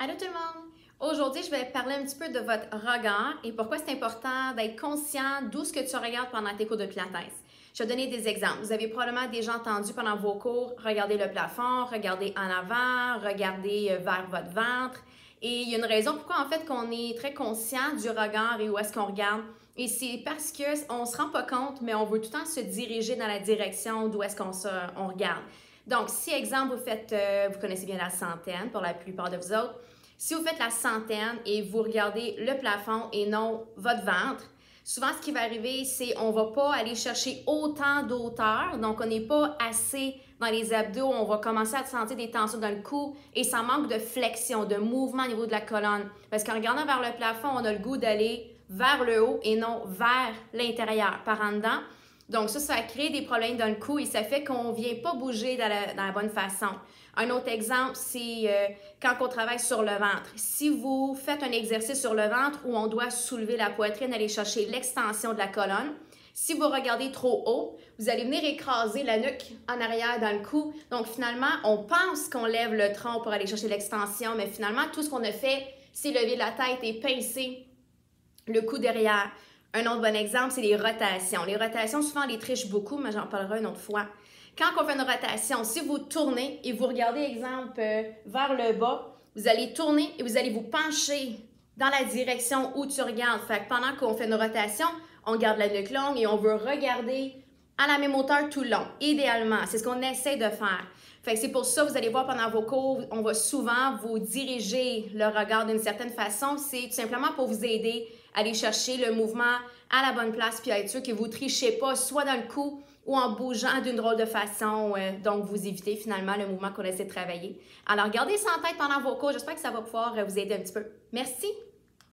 Allô tout le monde! Aujourd'hui, je vais parler un petit peu de votre regard et pourquoi c'est important d'être conscient d'où ce que tu regardes pendant tes cours de Pilates. Je vais donner des exemples. Vous avez probablement déjà entendu pendant vos cours, regardez le plafond, regardez en avant, regardez vers votre ventre. Et il y a une raison pourquoi en fait qu'on est très conscient du regard et où est-ce qu'on regarde. Et c'est parce qu'on ne se rend pas compte, mais on veut tout le temps se diriger dans la direction d'où est-ce qu'on regarde. Donc, si, exemple, vous connaissez bien la centaine pour la plupart de vous autres, si vous faites la centaine et vous regardez le plafond et non votre ventre, souvent ce qui va arriver, c'est qu'on ne va pas aller chercher autant d'auteur, donc on n'est pas assez dans les abdos, on va commencer à sentir des tensions dans le cou et ça manque de flexion, de mouvement au niveau de la colonne. Parce qu'en regardant vers le plafond, on a le goût d'aller vers le haut et non vers l'intérieur, par en dedans. Donc ça crée des problèmes dans le cou et ça fait qu'on ne vient pas bouger dans la bonne façon. Un autre exemple, c'est quand on travaille sur le ventre. Si vous faites un exercice sur le ventre où on doit soulever la poitrine, aller chercher l'extension de la colonne, si vous regardez trop haut, vous allez venir écraser la nuque en arrière dans le cou. Donc finalement, on pense qu'on lève le tronc pour aller chercher l'extension, mais finalement, tout ce qu'on a fait, c'est lever la tête et pincer le cou derrière. Un autre bon exemple, c'est les rotations. Les rotations, souvent, on les triche beaucoup, mais j'en parlerai une autre fois. Quand on fait une rotation, si vous tournez et vous regardez, exemple, vers le bas, vous allez tourner et vous allez vous pencher dans la direction où tu regardes. Fait que pendant qu'on fait une rotation, on garde la nuque longue et on veut regarder à la même hauteur tout le long, idéalement. C'est ce qu'on essaie de faire. Fait que c'est pour ça, vous allez voir pendant vos cours, on va souvent vous diriger le regard d'une certaine façon. C'est tout simplement pour vous aider à aller chercher le mouvement à la bonne place puis à être sûr que vous ne trichez pas, soit dans le cou ou en bougeant d'une drôle de façon. Donc, vous évitez finalement le mouvement qu'on essaie de travailler. Alors, gardez ça en tête pendant vos cours. J'espère que ça va pouvoir vous aider un petit peu. Merci!